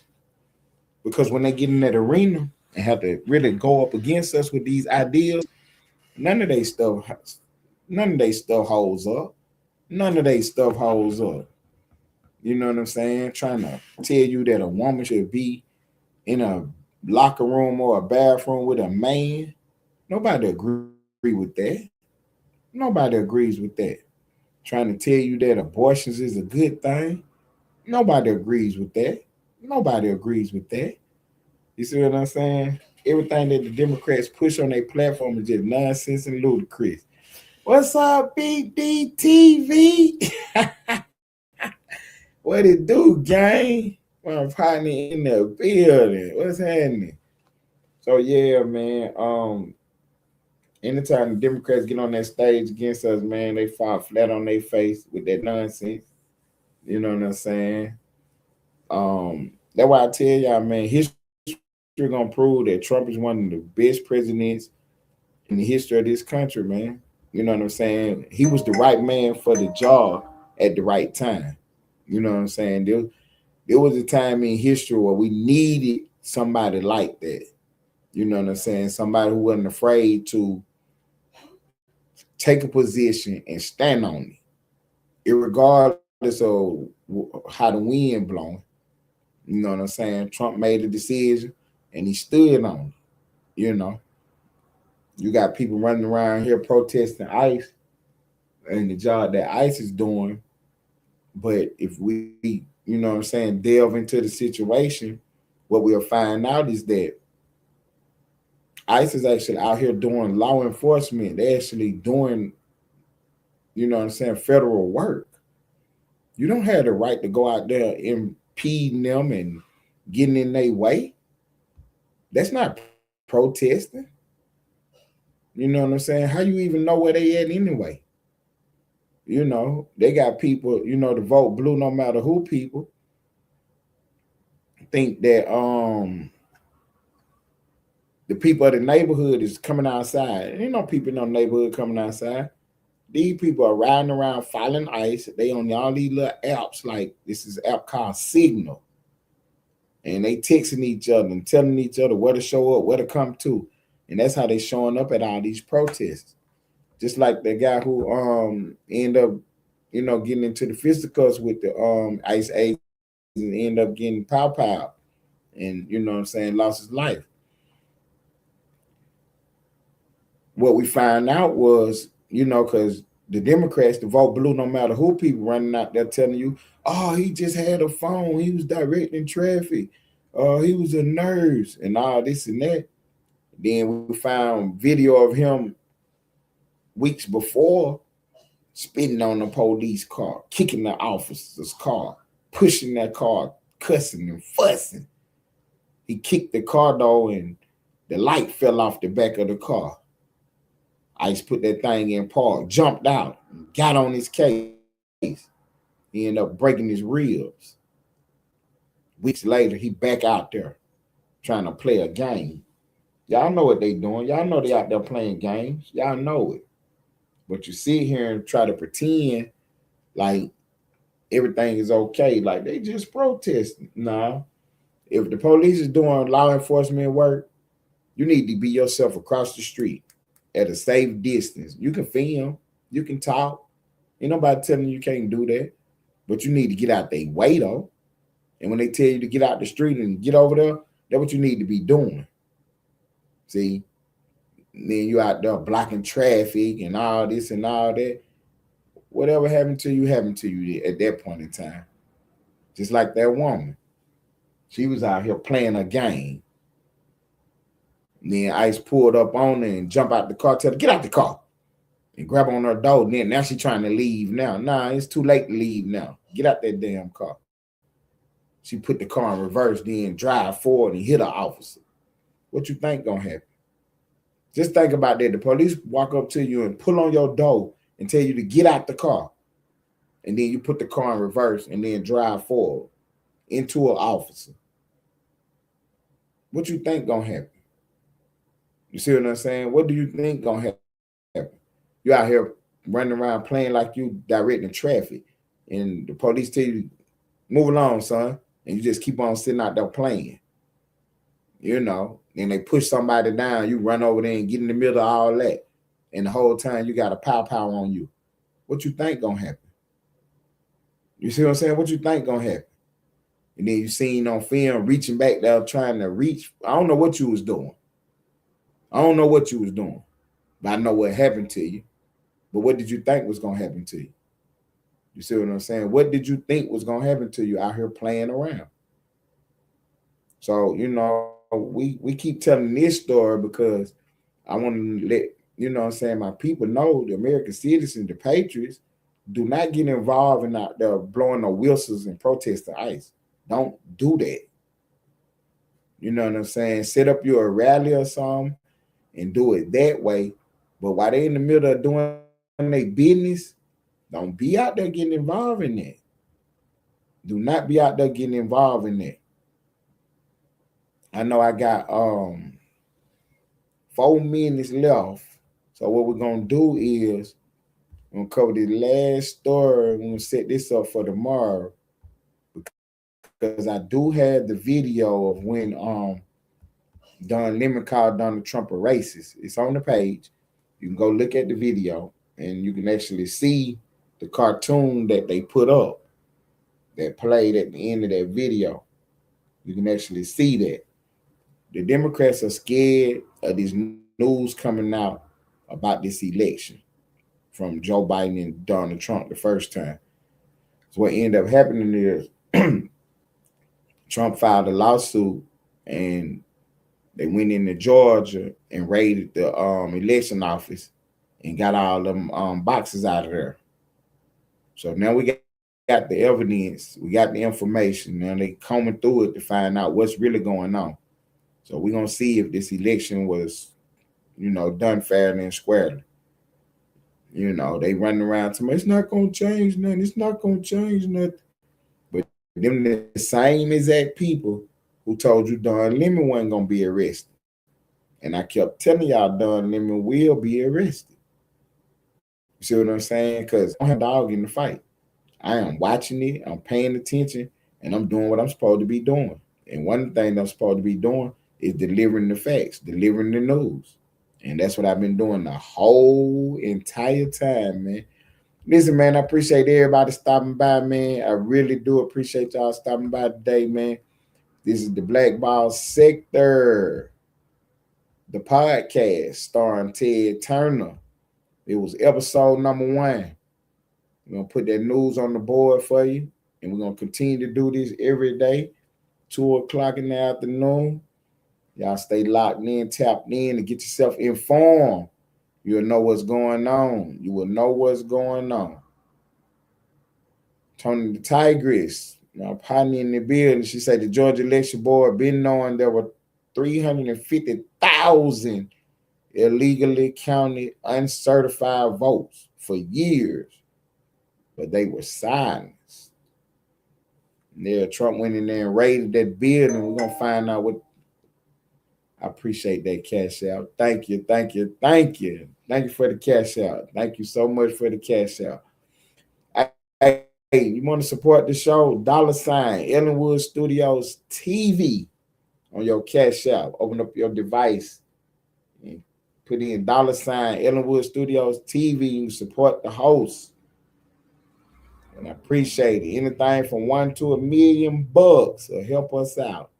Because when they get in that arena and have to really go up against us with these ideas, none of their stuff holds up. None of their stuff holds up. You know what I'm saying? Trying to tell you that a woman should be in a locker room or a bathroom with a man. Nobody agree with that. Nobody agrees with that. Trying to tell you that abortions is a good thing. Nobody agrees with that. Nobody agrees with that. You see what I'm saying? Everything that the Democrats push on their platform is just nonsense and ludicrous. What's up, BDTV? What it do, gang? My partner in the building. What's happening? So yeah, man. Anytime the Democrats get on that stage against us, man, they fall flat on their face with that nonsense. You know what I'm saying? That's why I tell y'all, man, history gonna prove that Trump is one of the best presidents in the history of this country, man. You know what I'm saying? He was the right man for the job at the right time. You know what I'm saying? There was a time in history where we needed somebody like that. You know what I'm saying? Somebody who wasn't afraid to take a position and stand on it, irregardless of how the wind blowing. You know what I'm saying? Trump made a decision and he stood on it. You know, you got people running around here protesting ICE and the job that ICE is doing. But if we, you know what I'm saying, delve into the situation, what we'll find out is that ICE is actually out here doing law enforcement. They're actually doing, you know what I'm saying, federal work. You don't have the right to go out there impeding them and getting in their way. That's not protesting. You know what I'm saying? How you even know where they at anyway? You know, they got people, you know, to vote blue no matter who people think that the people of the neighborhood is coming outside. Ain't no people in no neighborhood coming outside. These people are riding around filing ICE. They on all these little apps, like this is an app called Signal. And they texting each other and telling each other where to show up, where to come to. And that's how they showing up at all these protests. Just like the guy who end up, you know, getting into the fisticuffs with the ICE agents and end up getting pow and, you know what I'm saying, lost his life. What we found out was, you know, because the Democrats, the vote blue no matter who, people running out there telling you, oh, he just had a phone, he was directing traffic, he was a nurse, and all this and that. Then we found video of him weeks before spitting on the police car, kicking the officer's car, pushing that car, cussing and fussing. He kicked the car door and the light fell off the back of the car. ICE put that thing in park, jumped out, got on his case. He ended up breaking his ribs. Weeks later, he back out there trying to play a game. Y'all know what they doing. Y'all know they out there playing games. Y'all know it. But you sit here and try to pretend like everything is okay. Like they just protesting. No. If the police is doing law enforcement work, you need to be yourself across the street at a safe distance. You can film. You can talk. Ain't nobody telling you can't do that. But you need to get out their way, though. And when they tell you to get out the street and get over there, that's what you need to be doing. See? And then you out there blocking traffic and all this and all that. Whatever happened to you at that point in time. Just like that woman. She was out here playing a game. And then ICE pulled up on her and jumped out the car, tell her, get out the car. And grab on her door. And then now she's trying to leave now. Nah, it's too late to leave now. Get out that damn car. She put the car in reverse, then drive forward and hit an officer. What you think gonna happen? Just think about that. The police walk up to you and pull on your door and tell you to get out the car. And then you put the car in reverse and then drive forward into an officer. What you think gonna happen? You see what I'm saying? What do you think gonna happen? You out here running around playing like you directing traffic, and the police tell you, move along, son, and you just keep on sitting out there playing. You know, and they push somebody down, you run over there and get in the middle of all that, and the whole time you got a pow on you. What you think gonna happen? You see what I'm saying? What you think gonna happen? And then you seen on film reaching back there trying to reach. I don't know what you was doing. But I know what happened to you. But what did you think was going to happen to you? You see what I'm saying? What did you think was going to happen to you out here playing around? So, you know, we keep telling this story because I want to let, you know what I'm saying, my people know, the American citizens, the patriots, do not get involved in out there blowing no whistles and protesting ICE. Don't do that. You know what I'm saying? Set up your rally or something and do it that way. But while they're in the middle of doing their business, don't be out there getting involved in that. Do not be out there getting involved in that. I know I got 4 minutes left. So what we're going to do is we're going to cover the last story. We're going to set this up for tomorrow because I do have the video of when Don Lemon called Donald Trump a racist. It's on the page. You can go look at the video and you can actually see the cartoon that they put up that played at the end of that video. You can actually see that. The Democrats are scared of this news coming out about this election from Joe Biden and Donald Trump the first time. So what ended up happening is Trump filed a lawsuit and they went into Georgia and raided the election office and got all them boxes out of there. So now we got the evidence, we got the information. Now they combing through it to find out what's really going on. So we're going to see if this election was, done fairly and squarely. They running around to me, it's not going to change nothing. It's not going to change nothing. But them the same exact people who told you Don Lemon wasn't going to be arrested. And I kept telling y'all Don Lemon will be arrested. You see what I'm saying? Because I don't have a dog in the fight. I am watching it, I'm paying attention, and I'm doing what I'm supposed to be doing. And one of the things I'm supposed to be doing is delivering the facts, delivering the news. And that's what I've been doing the whole entire time, man. Listen, man, I appreciate everybody stopping by, man. I really do appreciate y'all stopping by today, man. This is the Blackball Sector, the podcast starring Ted Turner. It was episode number 1. We're going to put that news on the board for you, and we're going to continue to do this every day, 2 o'clock in the afternoon. Y'all stay locked in, tapped in, and get yourself informed. You'll know what's going on. You will know what's going on. Tony the Tigress, my partner in the building, she said the Georgia Election Board been knowing there were 350,000 illegally counted uncertified votes for years, but they were silenced. Yeah, Trump went in there and raided that building. We're going to find out what. I appreciate that cash out. Thank you, thank you, thank you. Thank you for the cash out. Thank you so much for the cash out. Hey, you want to support the show? $, Ellenwood Studios TV on your cash out. Open up your device and put in $, Ellenwood Studios TV. You support the host. And I appreciate it. Anything from $1 to $1 million bucks will help us out.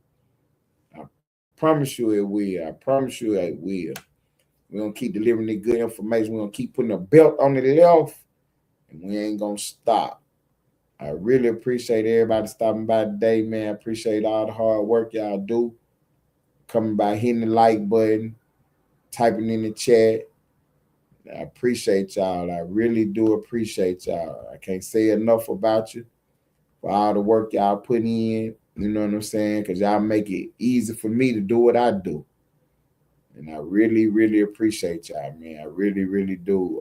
Promise you it will. I promise you it will. We're going to keep delivering the good information. We're going to keep putting a belt on the left, and we ain't going to stop. I really appreciate everybody stopping by today, man. I appreciate all the hard work y'all do. Coming by, hitting the like button, typing in the chat. I appreciate y'all. I really do appreciate y'all. I can't say enough about you for all the work y'all put in. You know what I'm saying? Because y'all make it easy for me to do what I do. And I really, really appreciate y'all, man. I really, really do.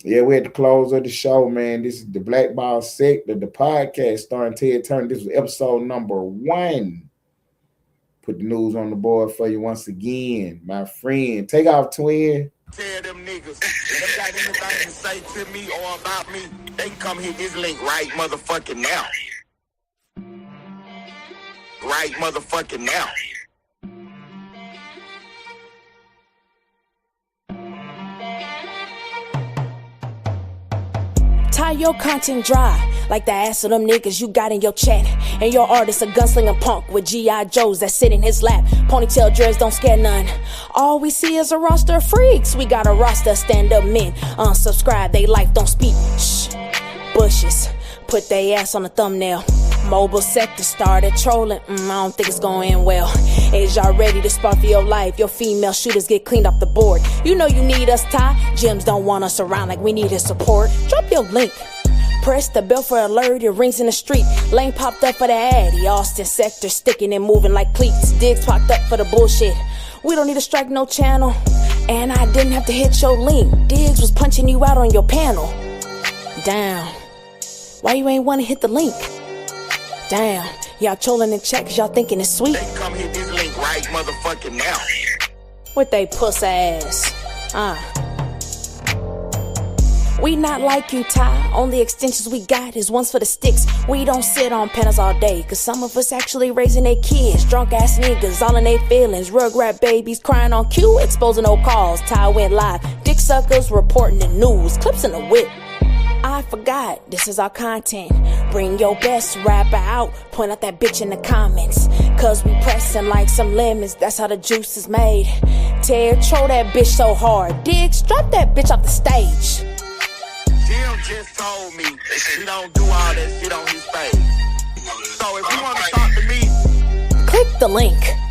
We're at the close of the show, man. This is the Blackball Sector, the podcast starring Ted Turner. This was episode number 1. Put the news on the board for you once again, my friend. Take off, twin. Tell them niggas, if they got anything to say to me or about me, they can come hit this link right motherfucking now. Right motherfucking now. Tie your content dry like the ass of them niggas you got in your chat. And your artist a gunslinger punk with G.I. Joes that sit in his lap. Ponytail dreads don't scare none. All we see is a roster of freaks. We got a roster of stand-up men. Unsubscribe, they life don't speak. Shh, bushes, put they ass on the thumbnail. Mobile sector started trolling. I don't think it's going to end well. Is y'all ready to spar for your life? Your female shooters get cleaned off the board. You know you need us, Ty. Gyms don't want us around like we need his support. Drop your link. Press the bell for alert. It rings in the street. Lane popped up for the addy. Austin sector sticking and moving like cleats. Diggs popped up for the bullshit. We don't need to strike no channel. And I didn't have to hit your link. Diggs was punching you out on your panel. Damn. Why you ain't want to hit the link? Damn, y'all trolling in chat cause y'all thinking it's sweet. They come hit this link right motherfucking now. With they puss ass. We not like you, Ty. Only extensions we got is ones for the sticks. We don't sit on panels all day, cause some of us actually raising their kids. Drunk ass niggas, all in their feelings. Rugrat babies crying on cue, exposing old calls. Ty went live. Dick suckers reporting the news. Clips in the whip. I forgot, this is our content. Bring your best rapper out, point out that bitch in the comments. Cause we pressin' like some lemons, that's how the juice is made. Ted, throw that bitch so hard. Diggs, drop that bitch off the stage. Jim just told me he don't do all that shit on his face. So if you want to talk to me, Click the link.